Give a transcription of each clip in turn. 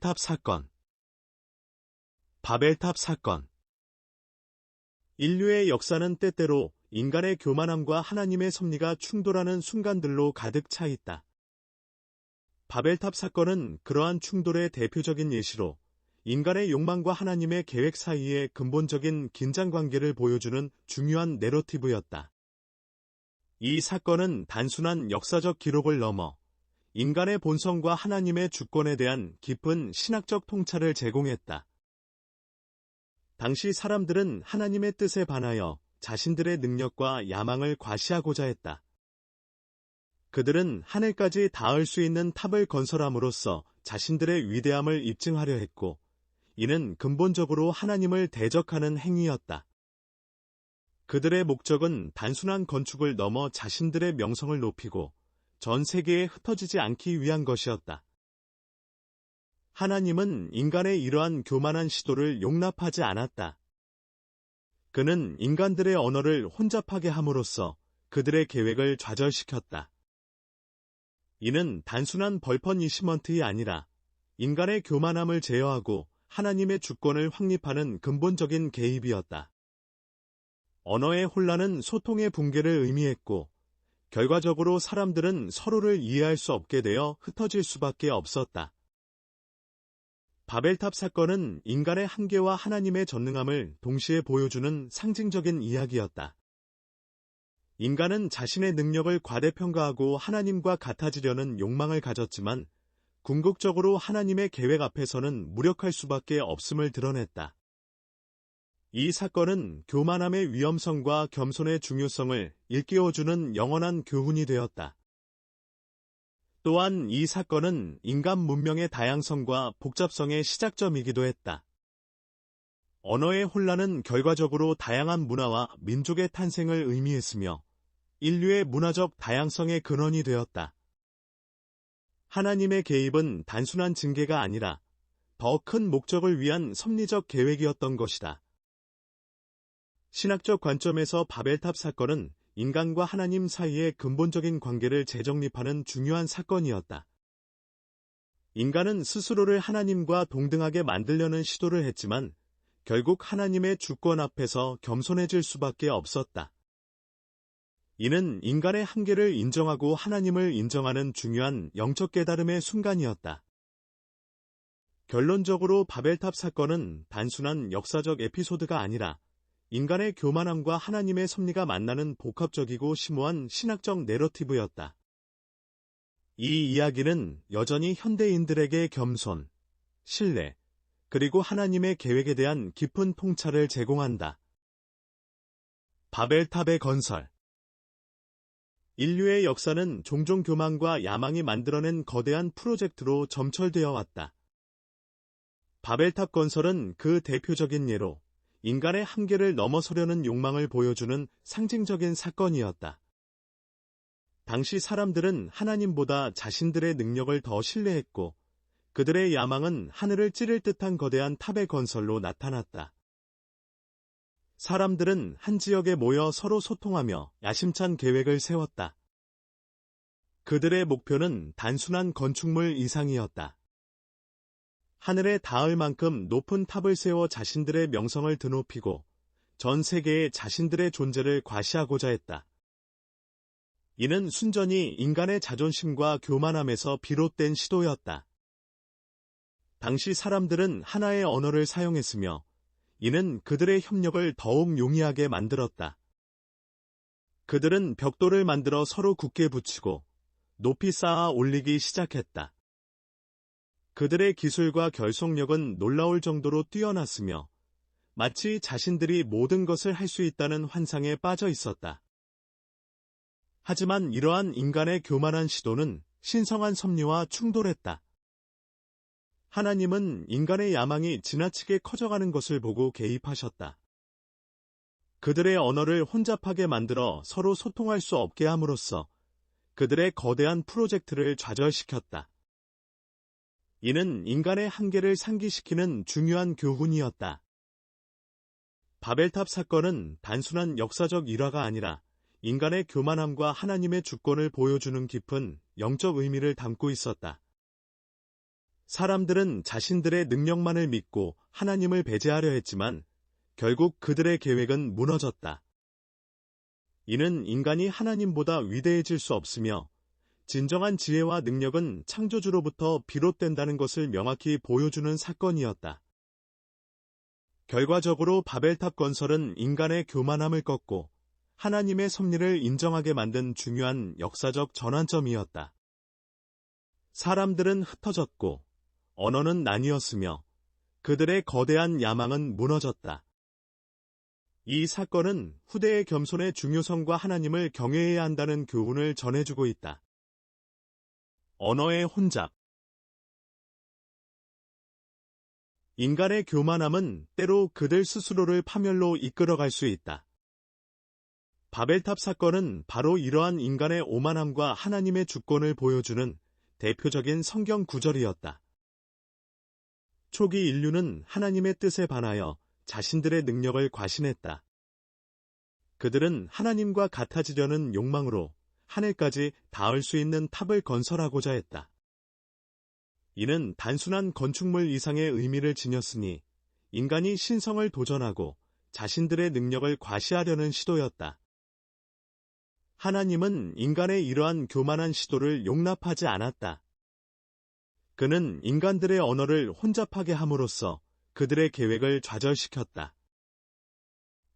바벨탑 사건. 바벨탑 사건. 인류의 역사는 때때로 인간의 교만함과 하나님의 섭리가 충돌하는 순간들로 가득 차 있다. 바벨탑 사건은 그러한 충돌의 대표적인 예시로 인간의 욕망과 하나님의 계획 사이의 근본적인 긴장관계를 보여주는 중요한 내러티브였다. 이 사건은 단순한 역사적 기록을 넘어 인간의 본성과 하나님의 주권에 대한 깊은 신학적 통찰을 제공했다. 당시 사람들은 하나님의 뜻에 반하여 자신들의 능력과 야망을 과시하고자 했다. 그들은 하늘까지 닿을 수 있는 탑을 건설함으로써 자신들의 위대함을 입증하려 했고, 이는 근본적으로 하나님을 대적하는 행위였다. 그들의 목적은 단순한 건축을 넘어 자신들의 명성을 높이고 전 세계에 흩어지지 않기 위한 것이었다. 하나님은 인간의 이러한 교만한 시도를 용납하지 않았다. 그는 인간들의 언어를 혼잡하게 함으로써 그들의 계획을 좌절시켰다. 이는 단순한 벌퍼니시먼트이 아니라 인간의 교만함을 제어하고 하나님의 주권을 확립하는 근본적인 개입이었다. 언어의 혼란은 소통의 붕괴를 의미했고, 결과적으로 사람들은 서로를 이해할 수 없게 되어 흩어질 수밖에 없었다. 바벨탑 사건은 인간의 한계와 하나님의 전능함을 동시에 보여주는 상징적인 이야기였다. 인간은 자신의 능력을 과대평가하고 하나님과 같아지려는 욕망을 가졌지만, 궁극적으로 하나님의 계획 앞에서는 무력할 수밖에 없음을 드러냈다. 이 사건은 교만함의 위험성과 겸손의 중요성을 일깨워주는 영원한 교훈이 되었다. 또한 이 사건은 인간 문명의 다양성과 복잡성의 시작점이기도 했다. 언어의 혼란은 결과적으로 다양한 문화와 민족의 탄생을 의미했으며, 인류의 문화적 다양성의 근원이 되었다. 하나님의 개입은 단순한 징계가 아니라 더 큰 목적을 위한 섭리적 계획이었던 것이다. 신학적 관점에서 바벨탑 사건은 인간과 하나님 사이의 근본적인 관계를 재정립하는 중요한 사건이었다. 인간은 스스로를 하나님과 동등하게 만들려는 시도를 했지만 결국 하나님의 주권 앞에서 겸손해질 수밖에 없었다. 이는 인간의 한계를 인정하고 하나님을 인정하는 중요한 영적 깨달음의 순간이었다. 결론적으로 바벨탑 사건은 단순한 역사적 에피소드가 아니라 인간의 교만함과 하나님의 섭리가 만나는 복합적이고 심오한 신학적 내러티브였다. 이 이야기는 여전히 현대인들에게 겸손, 신뢰, 그리고 하나님의 계획에 대한 깊은 통찰을 제공한다. 바벨탑의 건설. 인류의 역사는 종종 교만과 야망이 만들어낸 거대한 프로젝트로 점철되어 왔다. 바벨탑 건설은 그 대표적인 예로 인간의 한계를 넘어서려는 욕망을 보여주는 상징적인 사건이었다. 당시 사람들은 하나님보다 자신들의 능력을 더 신뢰했고, 그들의 야망은 하늘을 찌를 듯한 거대한 탑의 건설로 나타났다. 사람들은 한 지역에 모여 서로 소통하며 야심찬 계획을 세웠다. 그들의 목표는 단순한 건축물 이상이었다. 하늘에 닿을 만큼 높은 탑을 세워 자신들의 명성을 드높이고 전 세계에 자신들의 존재를 과시하고자 했다. 이는 순전히 인간의 자존심과 교만함에서 비롯된 시도였다. 당시 사람들은 하나의 언어를 사용했으며 이는 그들의 협력을 더욱 용이하게 만들었다. 그들은 벽돌을 만들어 서로 굳게 붙이고 높이 쌓아 올리기 시작했다. 그들의 기술과 결속력은 놀라울 정도로 뛰어났으며 마치 자신들이 모든 것을 할 수 있다는 환상에 빠져 있었다. 하지만 이러한 인간의 교만한 시도는 신성한 섭리와 충돌했다. 하나님은 인간의 야망이 지나치게 커져가는 것을 보고 개입하셨다. 그들의 언어를 혼잡하게 만들어 서로 소통할 수 없게 함으로써 그들의 거대한 프로젝트를 좌절시켰다. 이는 인간의 한계를 상기시키는 중요한 교훈이었다. 바벨탑 사건은 단순한 역사적 일화가 아니라 인간의 교만함과 하나님의 주권을 보여주는 깊은 영적 의미를 담고 있었다. 사람들은 자신들의 능력만을 믿고 하나님을 배제하려 했지만 결국 그들의 계획은 무너졌다. 이는 인간이 하나님보다 위대해질 수 없으며 진정한 지혜와 능력은 창조주로부터 비롯된다는 것을 명확히 보여주는 사건이었다. 결과적으로 바벨탑 건설은 인간의 교만함을 꺾고 하나님의 섭리를 인정하게 만든 중요한 역사적 전환점이었다. 사람들은 흩어졌고 언어는 나뉘었으며 그들의 거대한 야망은 무너졌다. 이 사건은 후대의 겸손의 중요성과 하나님을 경외해야 한다는 교훈을 전해주고 있다. 언어의 혼잡. 인간의 교만함은 때로 그들 스스로를 파멸로 이끌어갈 수 있다. 바벨탑 사건은 바로 이러한 인간의 오만함과 하나님의 주권을 보여주는 대표적인 성경 구절이었다. 초기 인류는 하나님의 뜻에 반하여 자신들의 능력을 과신했다. 그들은 하나님과 같아지려는 욕망으로 하늘까지 닿을 수 있는 탑을 건설하고자 했다. 이는 단순한 건축물 이상의 의미를 지녔으니 인간이 신성을 도전하고 자신들의 능력을 과시하려는 시도였다. 하나님은 인간의 이러한 교만한 시도를 용납하지 않았다. 그는 인간들의 언어를 혼잡하게 함으로써 그들의 계획을 좌절시켰다.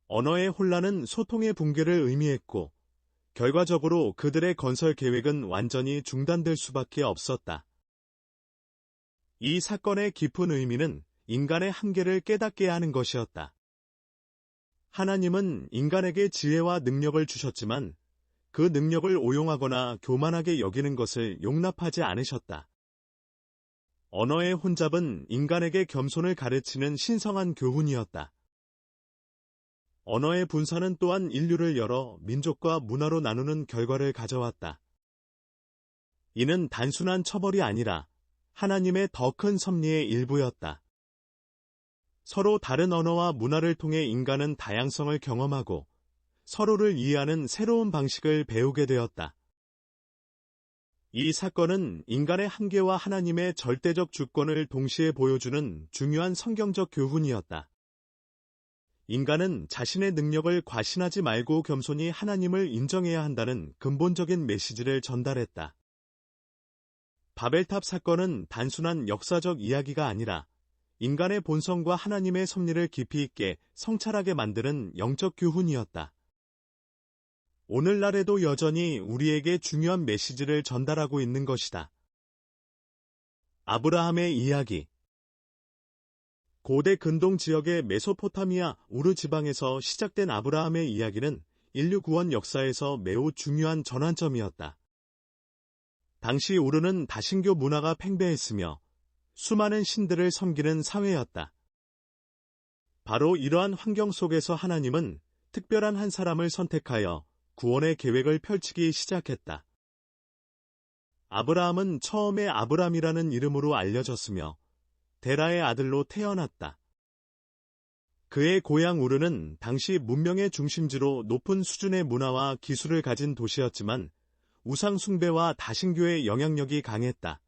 언어의 혼란은 소통의 붕괴를 의미했고 결과적으로 그들의 건설 계획은 완전히 중단될 수밖에 없었다. 이 사건의 깊은 의미는 인간의 한계를 깨닫게 하는 것이었다. 하나님은 인간에게 지혜와 능력을 주셨지만 그 능력을 오용하거나 교만하게 여기는 것을 용납하지 않으셨다. 언어의 혼잡은 인간에게 겸손을 가르치는 신성한 교훈이었다. 언어의 분산은 또한 인류를 여러 민족과 문화로 나누는 결과를 가져왔다. 이는 단순한 처벌이 아니라 하나님의 더 큰 섭리의 일부였다. 서로 다른 언어와 문화를 통해 인간은 다양성을 경험하고 서로를 이해하는 새로운 방식을 배우게 되었다. 이 사건은 인간의 한계와 하나님의 절대적 주권을 동시에 보여주는 중요한 성경적 교훈이었다. 인간은 자신의 능력을 과신하지 말고 겸손히 하나님을 인정해야 한다는 근본적인 메시지를 전달했다. 바벨탑 사건은 단순한 역사적 이야기가 아니라 인간의 본성과 하나님의 섭리를 깊이 있게 성찰하게 만드는 영적 교훈이었다. 오늘날에도 여전히 우리에게 중요한 메시지를 전달하고 있는 것이다. 아브라함의 이야기. 고대 근동 지역의 메소포타미아 우르 지방에서 시작된 아브라함의 이야기는 인류 구원 역사에서 매우 중요한 전환점이었다. 당시 우르는 다신교 문화가 팽배했으며 수많은 신들을 섬기는 사회였다. 바로 이러한 환경 속에서 하나님은 특별한 한 사람을 선택하여 구원의 계획을 펼치기 시작했다. 아브라함은 처음에 아브람이라는 이름으로 알려졌으며 데라의 아들로 태어났다. 그의 고향 우르는 당시 문명의 중심지로 높은 수준의 문화와 기술을 가진 도시였지만 우상 숭배와 다신교의 영향력이 강했다.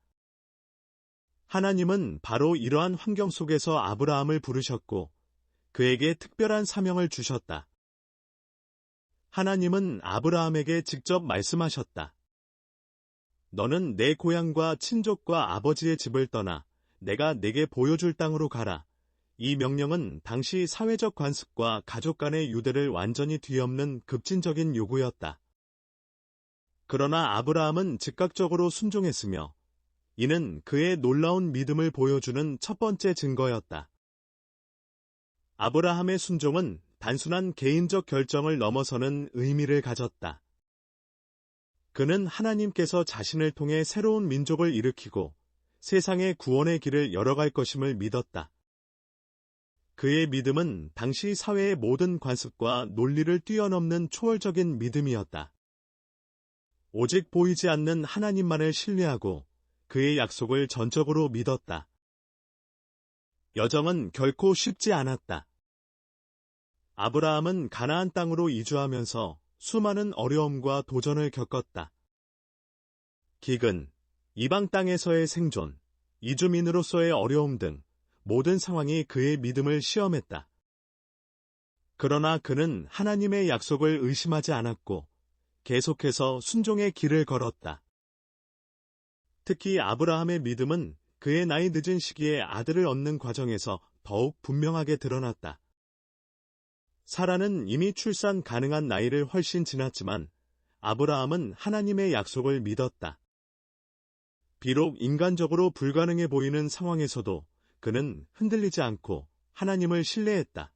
하나님은 바로 이러한 환경 속에서 아브라함을 부르셨고 그에게 특별한 사명을 주셨다. 하나님은 아브라함에게 직접 말씀하셨다. 너는 내 고향과 친족과 아버지의 집을 떠나 내가 내게 보여줄 땅으로 가라. 이 명령은 당시 사회적 관습과 가족 간의 유대를 완전히 뒤엎는 급진적인 요구였다. 그러나 아브라함은 즉각적으로 순종했으며 이는 그의 놀라운 믿음을 보여주는 첫 번째 증거였다. 아브라함의 순종은 단순한 개인적 결정을 넘어서는 의미를 가졌다. 그는 하나님께서 자신을 통해 새로운 민족을 일으키고 세상의 구원의 길을 열어갈 것임을 믿었다. 그의 믿음은 당시 사회의 모든 관습과 논리를 뛰어넘는 초월적인 믿음이었다. 오직 보이지 않는 하나님만을 신뢰하고 그의 약속을 전적으로 믿었다. 여정은 결코 쉽지 않았다. 아브라함은 가나안 땅으로 이주하면서 수많은 어려움과 도전을 겪었다. 기근, 이방 땅에서의 생존, 이주민으로서의 어려움 등 모든 상황이 그의 믿음을 시험했다. 그러나 그는 하나님의 약속을 의심하지 않았고 계속해서 순종의 길을 걸었다. 특히 아브라함의 믿음은 그의 나이 늦은 시기에 아들을 얻는 과정에서 더욱 분명하게 드러났다. 사라는 이미 출산 가능한 나이를 훨씬 지났지만 아브라함은 하나님의 약속을 믿었다. 비록 인간적으로 불가능해 보이는 상황에서도 그는 흔들리지 않고 하나님을 신뢰했다.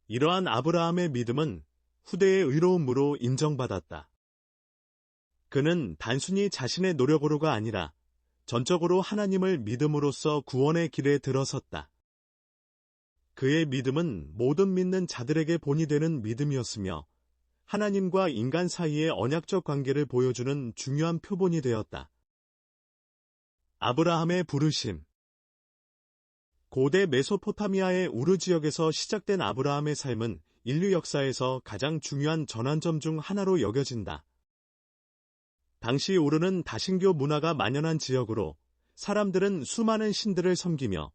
이러한 아브라함의 믿음은 후대의 의로움으로 인정받았다. 그는 단순히 자신의 노력으로가 아니라 전적으로 하나님을 믿음으로써 구원의 길에 들어섰다. 그의 믿음은 모든 믿는 자들에게 본이 되는 믿음이었으며 하나님과 인간 사이의 언약적 관계를 보여주는 중요한 표본이 되었다. 아브라함의 부르심. 고대 메소포타미아의 우르 지역에서 시작된 아브라함의 삶은 인류 역사에서 가장 중요한 전환점 중 하나로 여겨진다. 당시 우르는 다신교 문화가 만연한 지역으로 사람들은 수많은 신들을 섬기며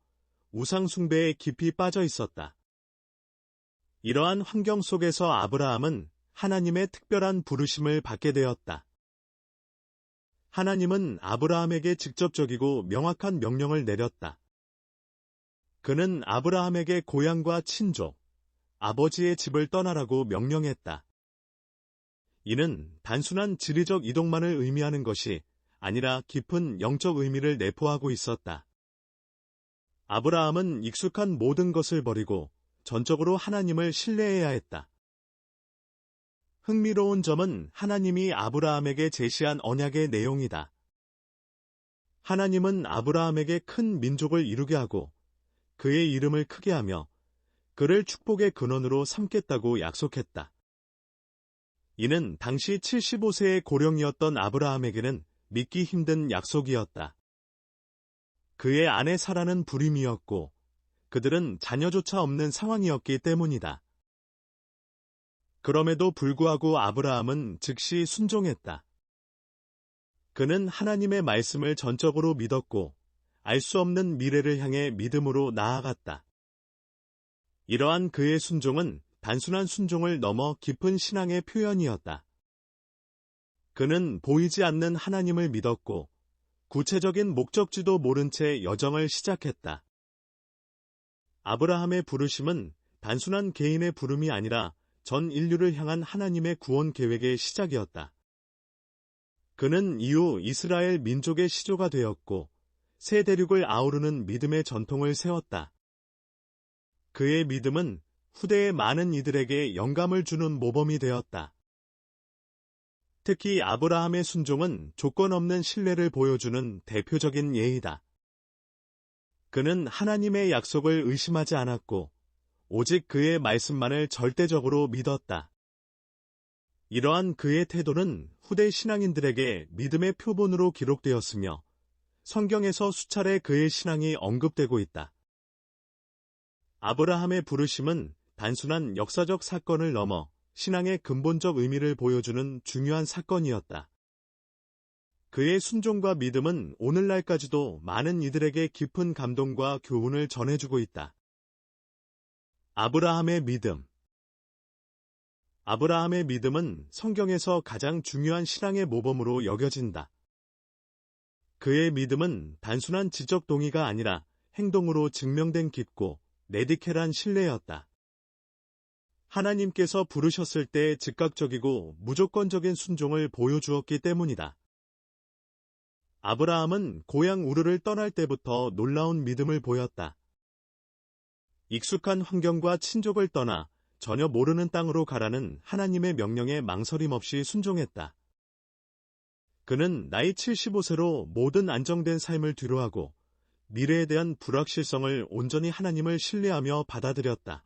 우상 숭배에 깊이 빠져 있었다. 이러한 환경 속에서 아브라함은 하나님의 특별한 부르심을 받게 되었다. 하나님은 아브라함에게 직접적이고 명확한 명령을 내렸다. 그는 아브라함에게 고향과 친족, 아버지의 집을 떠나라고 명령했다. 이는 단순한 지리적 이동만을 의미하는 것이 아니라 깊은 영적 의미를 내포하고 있었다. 아브라함은 익숙한 모든 것을 버리고 전적으로 하나님을 신뢰해야 했다. 흥미로운 점은 하나님이 아브라함에게 제시한 언약의 내용이다. 하나님은 아브라함에게 큰 민족을 이루게 하고 그의 이름을 크게 하며 그를 축복의 근원으로 삼겠다고 약속했다. 이는 당시 75세의 고령이었던 아브라함에게는 믿기 힘든 약속이었다. 그의 아내 사라는 불임이었고 그들은 자녀조차 없는 상황이었기 때문이다. 그럼에도 불구하고 아브라함은 즉시 순종했다. 그는 하나님의 말씀을 전적으로 믿었고 알 수 없는 미래를 향해 믿음으로 나아갔다. 이러한 그의 순종은 단순한 순종을 넘어 깊은 신앙의 표현이었다. 그는 보이지 않는 하나님을 믿었고 구체적인 목적지도 모른 채 여정을 시작했다. 아브라함의 부르심은 단순한 개인의 부름이 아니라 전 인류를 향한 하나님의 구원 계획의 시작이었다. 그는 이후 이스라엘 민족의 시조가 되었고 새 대륙을 아우르는 믿음의 전통을 세웠다. 그의 믿음은 후대의 많은 이들에게 영감을 주는 모범이 되었다. 특히 아브라함의 순종은 조건 없는 신뢰를 보여주는 대표적인 예이다. 그는 하나님의 약속을 의심하지 않았고 오직 그의 말씀만을 절대적으로 믿었다. 이러한 그의 태도는 후대 신앙인들에게 믿음의 표본으로 기록되었으며 성경에서 수차례 그의 신앙이 언급되고 있다. 아브라함의 부르심은 단순한 역사적 사건을 넘어 신앙의 근본적 의미를 보여주는 중요한 사건이었다. 그의 순종과 믿음은 오늘날까지도 많은 이들에게 깊은 감동과 교훈을 전해주고 있다. 아브라함의 믿음. 아브라함의 믿음은 성경에서 가장 중요한 신앙의 모범으로 여겨진다. 그의 믿음은 단순한 지적 동의가 아니라 행동으로 증명된 깊고 레디켈한 신뢰였다. 하나님께서 부르셨을 때 즉각적이고 무조건적인 순종을 보여주었기 때문이다. 아브라함은 고향 우르를 떠날 때부터 놀라운 믿음을 보였다. 익숙한 환경과 친족을 떠나 전혀 모르는 땅으로 가라는 하나님의 명령에 망설임 없이 순종했다. 그는 나이 75세로 모든 안정된 삶을 뒤로하고 미래에 대한 불확실성을 온전히 하나님을 신뢰하며 받아들였다.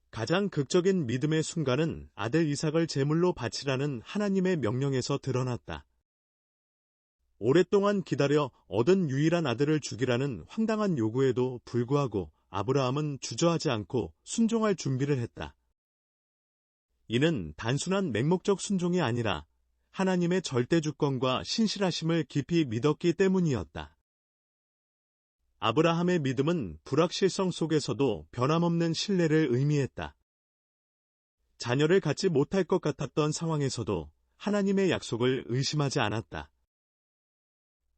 가장 극적인 믿음의 순간은 아들 이삭을 제물로 바치라는 하나님의 명령에서 드러났다. 오랫동안 기다려 얻은 유일한 아들을 죽이라는 황당한 요구에도 불구하고 아브라함은 주저하지 않고 순종할 준비를 했다. 이는 단순한 맹목적 순종이 아니라 하나님의 절대 주권과 신실하심을 깊이 믿었기 때문이었다. 아브라함의 믿음은 불확실성 속에서도 변함없는 신뢰를 의미했다. 자녀를 갖지 못할 것 같았던 상황에서도 하나님의 약속을 의심하지 않았다.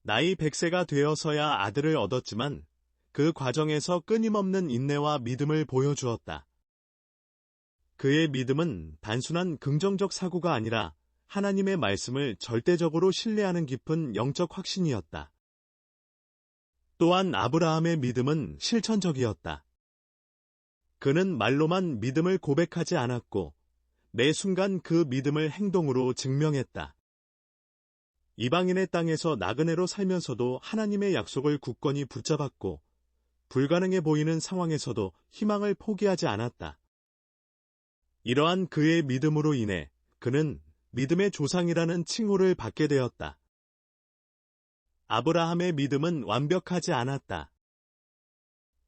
나이 100세가 되어서야 아들을 얻었지만 그 과정에서 끊임없는 인내와 믿음을 보여주었다. 그의 믿음은 단순한 긍정적 사고가 아니라 하나님의 말씀을 절대적으로 신뢰하는 깊은 영적 확신이었다. 또한 아브라함의 믿음은 실천적이었다. 그는 말로만 믿음을 고백하지 않았고 매 순간 그 믿음을 행동으로 증명했다. 이방인의 땅에서 나그네로 살면서도 하나님의 약속을 굳건히 붙잡았고 불가능해 보이는 상황에서도 희망을 포기하지 않았다. 이러한 그의 믿음으로 인해 그는 믿음의 조상이라는 칭호를 받게 되었다. 아브라함의 믿음은 완벽하지 않았다.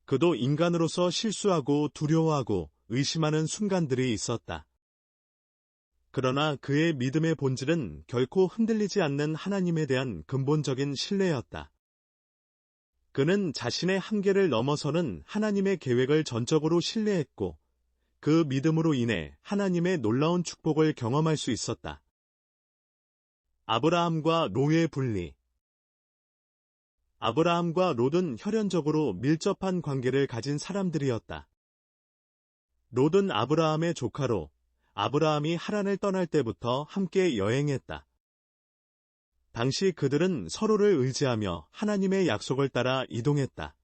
그도 인간으로서 실수하고 두려워하고 의심하는 순간들이 있었다. 그러나 그의 믿음의 본질은 결코 흔들리지 않는 하나님에 대한 근본적인 신뢰였다. 그는 자신의 한계를 넘어서는 하나님의 계획을 전적으로 신뢰했고 그 믿음으로 인해 하나님의 놀라운 축복을 경험할 수 있었다. 아브라함과 롯의 분리. 아브라함과 롯은 혈연적으로 밀접한 관계를 가진 사람들이었다. 롯은 아브라함의 조카로 아브라함이 하란을 떠날 때부터 함께 여행했다. 당시 그들은 서로를 의지하며 하나님의 약속을 따라 이동했다.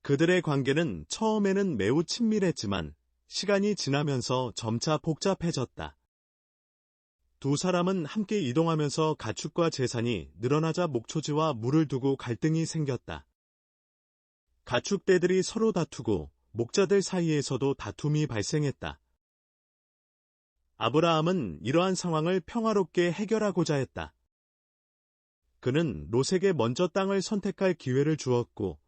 그들의 관계는 처음에는 매우 친밀했지만 시간이 지나면서 점차 복잡해졌다. 두 사람은 함께 이동하면서 가축과 재산이 늘어나자 목초지와 물을 두고 갈등이 생겼다. 가축대들이 서로 다투고 목자들 사이에서도 다툼이 발생했다. 아브라함은 이러한 상황을 평화롭게 해결하고자 했다. 그는 롯에게 먼저 땅을 선택할 기회를 주었고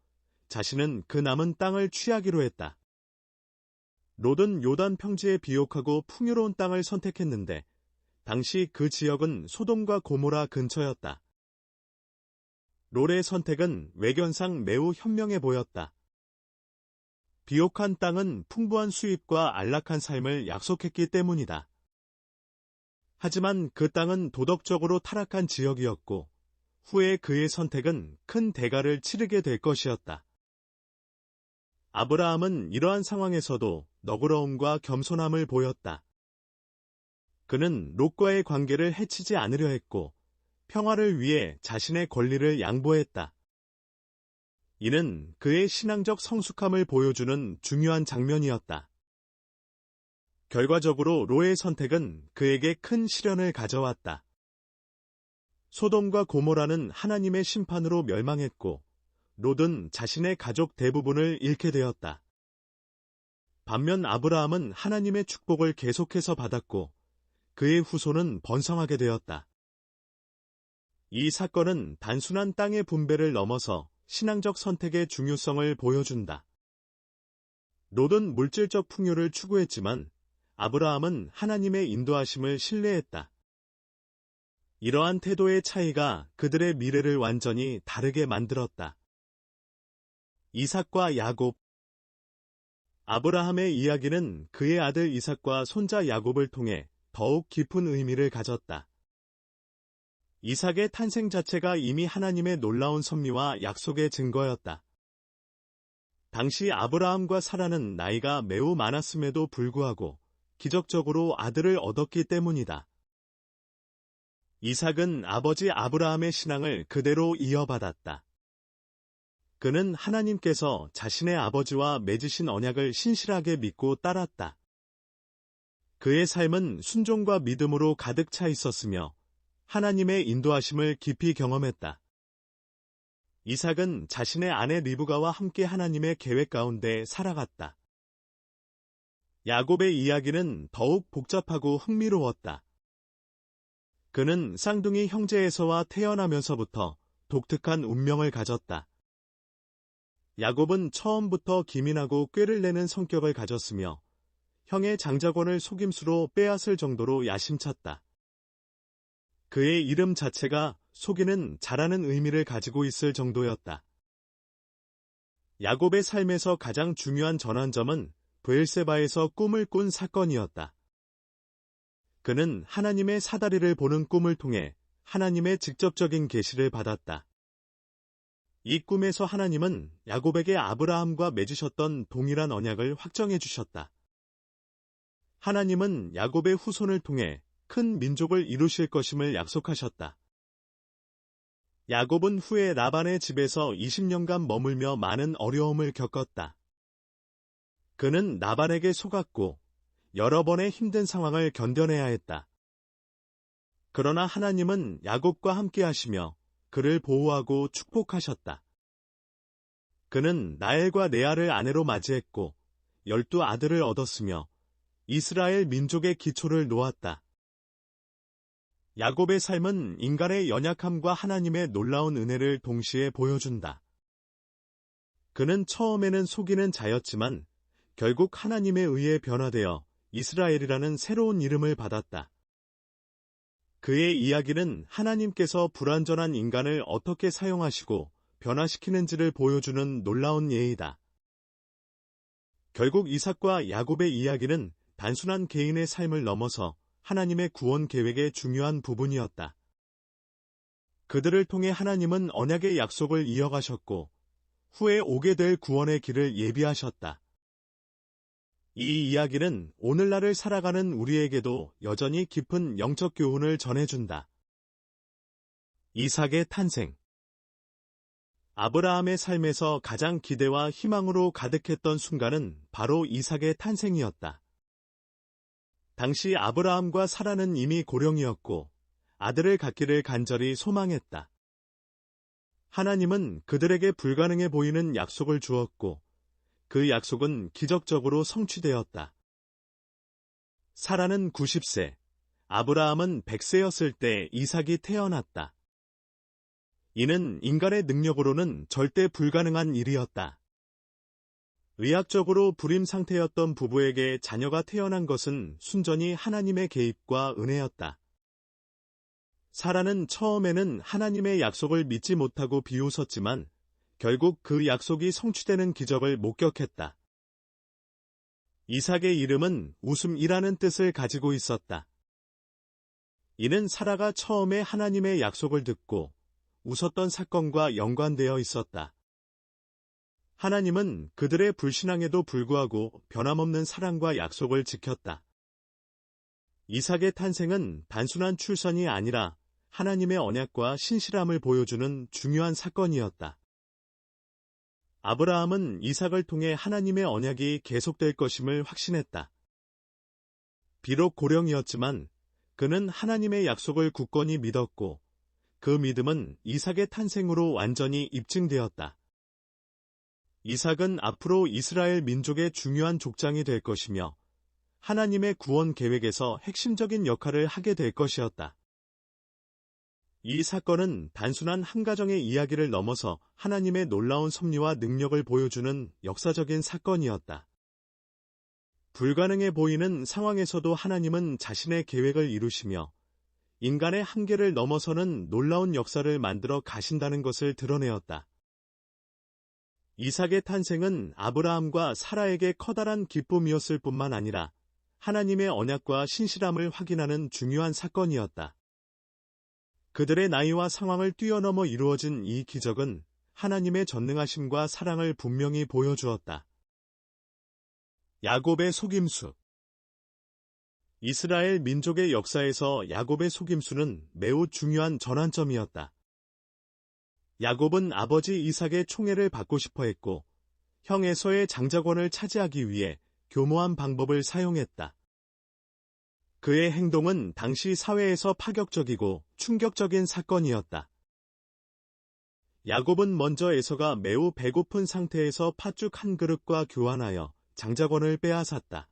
자신은 그 남은 땅을 취하기로 했다. 롯은 요단 평지의 비옥하고 풍요로운 땅을 선택했는데 당시 그 지역은 소돔과 고모라 근처였다. 롯의 선택은 외견상 매우 현명해 보였다. 비옥한 땅은 풍부한 수입과 안락한 삶을 약속했기 때문이다. 하지만 그 땅은 도덕적으로 타락한 지역이었고 후에 그의 선택은 큰 대가를 치르게 될 것이었다. 아브라함은 이러한 상황에서도 너그러움과 겸손함을 보였다. 그는 롯과의 관계를 해치지 않으려 했고 평화를 위해 자신의 권리를 양보했다. 이는 그의 신앙적 성숙함을 보여주는 중요한 장면이었다. 결과적으로 롯의 선택은 그에게 큰 시련을 가져왔다. 소돔과 고모라는 하나님의 심판으로 멸망했고 롯은 자신의 가족 대부분을 잃게 되었다. 반면 아브라함은 하나님의 축복을 계속해서 받았고 그의 후손은 번성하게 되었다. 이 사건은 단순한 땅의 분배를 넘어서 신앙적 선택의 중요성을 보여준다. 롯은 물질적 풍요를 추구했지만 아브라함은 하나님의 인도하심을 신뢰했다. 이러한 태도의 차이가 그들의 미래를 완전히 다르게 만들었다. 이삭과 야곱. 아브라함의 이야기는 그의 아들 이삭과 손자 야곱을 통해 더욱 깊은 의미를 가졌다. 이삭의 탄생 자체가 이미 하나님의 놀라운 섭리와 약속의 증거였다. 당시 아브라함과 사라는 나이가 매우 많았음에도 불구하고 기적적으로 아들을 얻었기 때문이다. 이삭은 아버지 아브라함의 신앙을 그대로 이어받았다. 그는 하나님께서 자신의 아버지와 맺으신 언약을 신실하게 믿고 따랐다. 그의 삶은 순종과 믿음으로 가득 차 있었으며 하나님의 인도하심을 깊이 경험했다. 이삭은 자신의 아내 리브가와 함께 하나님의 계획 가운데 살아갔다. 야곱의 이야기는 더욱 복잡하고 흥미로웠다. 그는 쌍둥이 형제에서와 태어나면서부터 독특한 운명을 가졌다. 야곱은 처음부터 기민하고 꾀를 내는 성격을 가졌으며 형의 장자권을 속임수로 빼앗을 정도로 야심찼다. 그의 이름 자체가 속이는 자라는 의미를 가지고 있을 정도였다. 야곱의 삶에서 가장 중요한 전환점은 브엘세바에서 꿈을 꾼 사건이었다. 그는 하나님의 사다리를 보는 꿈을 통해 하나님의 직접적인 계시를 받았다. 이 꿈에서 하나님은 야곱에게 아브라함과 맺으셨던 동일한 언약을 확정해 주셨다. 하나님은 야곱의 후손을 통해 큰 민족을 이루실 것임을 약속하셨다. 야곱은 후에 라반의 집에서 20년간 머물며 많은 어려움을 겪었다. 그는 라반에게 속았고 여러 번의 힘든 상황을 견뎌내야 했다. 그러나 하나님은 야곱과 함께 하시며 그를 보호하고 축복하셨다. 그는 라헬과 레아를 아내로 맞이했고 12아들을 얻었으며 이스라엘 민족의 기초를 놓았다. 야곱의 삶은 인간의 연약함과 하나님의 놀라운 은혜를 동시에 보여준다. 그는 처음에는 속이는 자였지만 결국 하나님에 의해 변화되어 이스라엘이라는 새로운 이름을 받았다. 그의 이야기는 하나님께서 불완전한 인간을 어떻게 사용하시고 변화시키는지를 보여주는 놀라운 예이다. 결국 이삭과 야곱의 이야기는 단순한 개인의 삶을 넘어서 하나님의 구원 계획의 중요한 부분이었다. 그들을 통해 하나님은 언약의 약속을 이어가셨고 후에 오게 될 구원의 길을 예비하셨다. 이 이야기는 오늘날을 살아가는 우리에게도 여전히 깊은 영적 교훈을 전해준다. 이삭의 탄생. 아브라함의 삶에서 가장 기대와 희망으로 가득했던 순간은 바로 이삭의 탄생이었다. 당시 아브라함과 사라는 이미 고령이었고 아들을 갖기를 간절히 소망했다. 하나님은 그들에게 불가능해 보이는 약속을 주었고 그 약속은 기적적으로 성취되었다. 사라는 90세, 아브라함은 100세였을 때 이삭이 태어났다. 이는 인간의 능력으로는 절대 불가능한 일이었다. 의학적으로 불임 상태였던 부부에게 자녀가 태어난 것은 순전히 하나님의 개입과 은혜였다. 사라는 처음에는 하나님의 약속을 믿지 못하고 비웃었지만 결국 그 약속이 성취되는 기적을 목격했다. 이삭의 이름은 웃음이라는 뜻을 가지고 있었다. 이는 사라가 처음에 하나님의 약속을 듣고 웃었던 사건과 연관되어 있었다. 하나님은 그들의 불신앙에도 불구하고 변함없는 사랑과 약속을 지켰다. 이삭의 탄생은 단순한 출산이 아니라 하나님의 언약과 신실함을 보여주는 중요한 사건이었다. 아브라함은 이삭을 통해 하나님의 언약이 계속될 것임을 확신했다. 비록 고령이었지만 그는 하나님의 약속을 굳건히 믿었고 그 믿음은 이삭의 탄생으로 완전히 입증되었다. 이삭은 앞으로 이스라엘 민족의 중요한 족장이 될 것이며 하나님의 구원 계획에서 핵심적인 역할을 하게 될 것이었다. 이 사건은 단순한 한 가정의 이야기를 넘어서 하나님의 놀라운 섭리와 능력을 보여주는 역사적인 사건이었다. 불가능해 보이는 상황에서도 하나님은 자신의 계획을 이루시며 인간의 한계를 넘어서는 놀라운 역사를 만들어 가신다는 것을 드러내었다. 이삭의 탄생은 아브라함과 사라에게 커다란 기쁨이었을 뿐만 아니라 하나님의 언약과 신실함을 확인하는 중요한 사건이었다. 그들의 나이와 상황을 뛰어넘어 이루어진 이 기적은 하나님의 전능하심과 사랑을 분명히 보여주었다. 야곱의 속임수. 이스라엘 민족의 역사에서 야곱의 속임수는 매우 중요한 전환점이었다. 야곱은 아버지 이삭의 총애를 받고 싶어 했고 형 에서의 장자권을 차지하기 위해 교모한 방법을 사용했다. 그의 행동은 당시 사회에서 파격적이고 충격적인 사건이었다. 야곱은 먼저 에서가 매우 배고픈 상태에서 팥죽 한 그릇과 교환하여 장자권을 빼앗았다.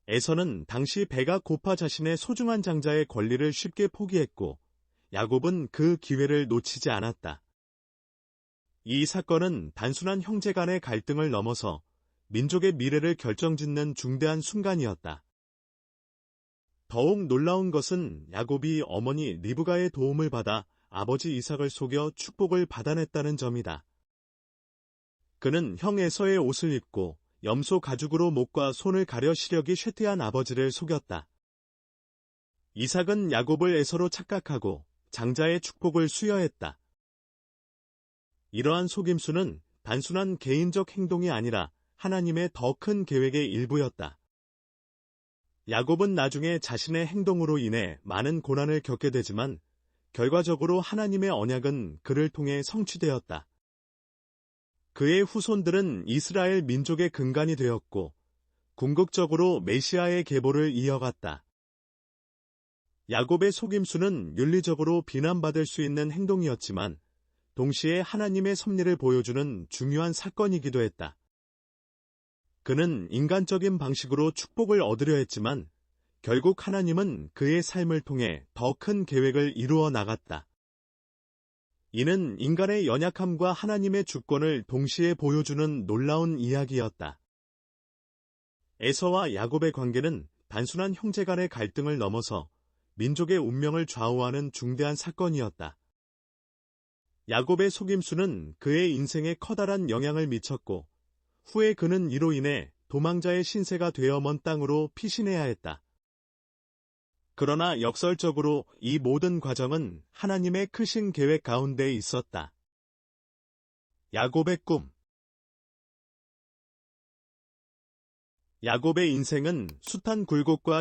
에서는 당시 배가 고파 자신의 소중한 장자의 권리를 쉽게 포기했고 야곱은 그 기회를 놓치지 않았다. 이 사건은 단순한 형제 간의 갈등을 넘어서 민족의 미래를 결정짓는 중대한 순간이었다. 더욱 놀라운 것은 야곱이 어머니 리브가의 도움을 받아 아버지 이삭을 속여 축복을 받아냈다는 점이다. 그는 형 에서의 옷을 입고 염소 가죽으로 목과 손을 가려 시력이 쇠퇴한 아버지를 속였다. 이삭은 야곱을 에서로 착각하고 장자의 축복을 수여했다. 이러한 속임수는 단순한 개인적 행동이 아니라 하나님의 더 큰 계획의 일부였다. 야곱은 나중에 자신의 행동으로 인해 많은 고난을 겪게 되지만 결과적으로 하나님의 언약은 그를 통해 성취되었다. 그의 후손들은 이스라엘 민족의 근간이 되었고 궁극적으로 메시아의 계보를 이어갔다. 야곱의 속임수는 윤리적으로 비난받을 수 있는 행동이었지만 동시에 하나님의 섭리를 보여주는 중요한 사건이기도 했다. 그는 인간적인 방식으로 축복을 얻으려 했지만 결국 하나님은 그의 삶을 통해 더 큰 계획을 이루어 나갔다. 이는 인간의 연약함과 하나님의 주권을 동시에 보여주는 놀라운 이야기였다. 에서와 야곱의 관계는 단순한 형제 간의 갈등을 넘어서 민족의 운명을 좌우하는 중대한 사건이었다. 야곱의 속임수는 그의 인생에 커다란 영향을 미쳤고 후에 그는 이로 인해 도망자의 신세가 되어 먼 땅으로 피신해야 했다. 그러나 역설적으로 이 모든 과정은 하나님의 크신 계획 가운데 있었다. 야곱의 꿈. 야곱의 인생은 숱한 굴곡과